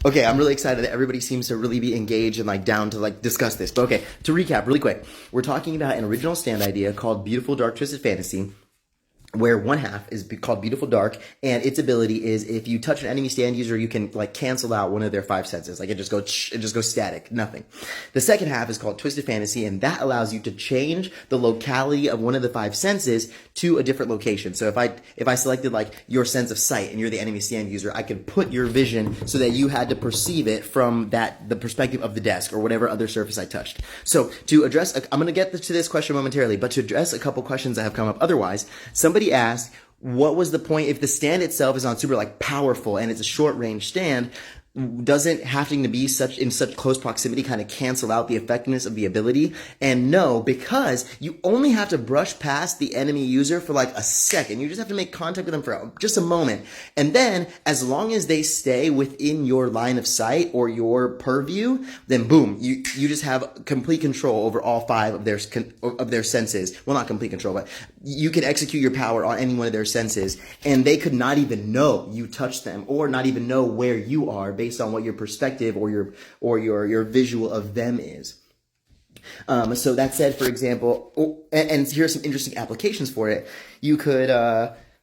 Okay, I'm really excited that everybody seems to really be engaged and like down to like discuss this. But okay, to recap really quick, we're talking about an original stand idea called Beautiful Dark Twisted Fantasy, where one half is called Beautiful Dark, and its ability is if you touch an enemy stand user, you can like cancel out one of their 5 senses. Like it just goes static, nothing. The second half is called Twisted Fantasy, and that allows you to change the locality of one of the 5 senses to a different location. So if I selected like your sense of sight and you're the enemy stand user, I could put your vision so that you had to perceive it from the perspective of the desk or whatever other surface I touched. So to address, I'm going to get to this question momentarily, but to address a couple questions that have come up otherwise, somebody asked, what was the point if the stand itself is not super like powerful and it's a short range stand? Doesn't having to be in such close proximity kind of cancel out the effectiveness of the ability? And no, because you only have to brush past the enemy user for like a second. You just have to make contact with them for just a moment. And then as long as they stay within your line of sight or your purview, then boom, you just have complete control over all 5 of their senses. Well, not complete control, but you can execute your power on any one of their senses, and they could not even know you touched them or not even know where you are based on what your perspective or your visual of them is. So that said, for example, and here's some interesting applications for it. You could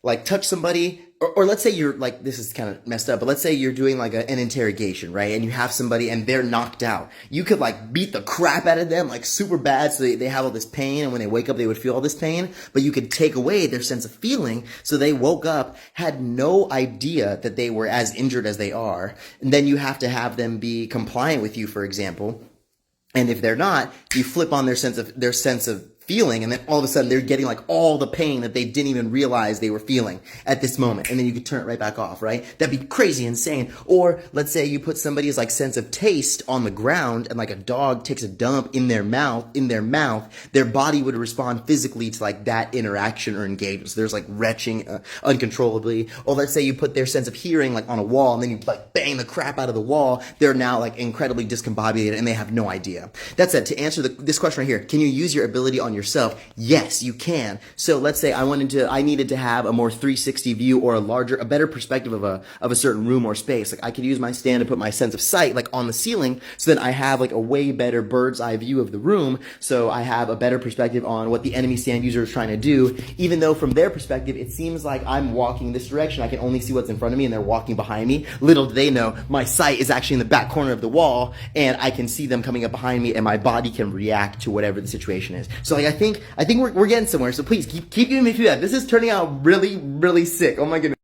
like touch somebody, or let's say you're like, this is kind of messed up, but let's say you're doing like an interrogation, right? And you have somebody and they're knocked out. You could like beat the crap out of them like super bad so they have all this pain, and when they wake up they would feel all this pain, but you could take away their sense of feeling so they woke up, had no idea that they were as injured as they are, and then you have to have them be compliant with you, for example. And if they're not, you flip on their sense of feeling, and then all of a sudden they're getting like all the pain that they didn't even realize they were feeling at this moment, and then you could turn it right back off, right? That'd be crazy insane. Or let's say you put somebody's like sense of taste on the ground, and like a dog takes a dump in their mouth, their body would respond physically to like that interaction or engagement. So there's like retching uncontrollably. Or let's say you put their sense of hearing like on a wall, and then you like bang the crap out of the wall. They're now like incredibly discombobulated and they have no idea. That said, to answer this question right here, can you use your ability on yourself? Yes, you can. So let's say I needed to have a more 360 view or a better perspective of a certain room or space. Like I could use my stand to put my sense of sight like on the ceiling, so that I have like a way better bird's eye view of the room. So I have a better perspective on what the enemy stand user is trying to do, even though from their perspective, it seems like I'm walking this direction. I can only see what's in front of me and they're walking behind me. Little do they know, my sight is actually in the back corner of the wall, and I can see them coming up behind me, and my body can react to whatever the situation is. So like I think we're getting somewhere. So please keep giving me feedback. This is turning out really, really sick. Oh my goodness.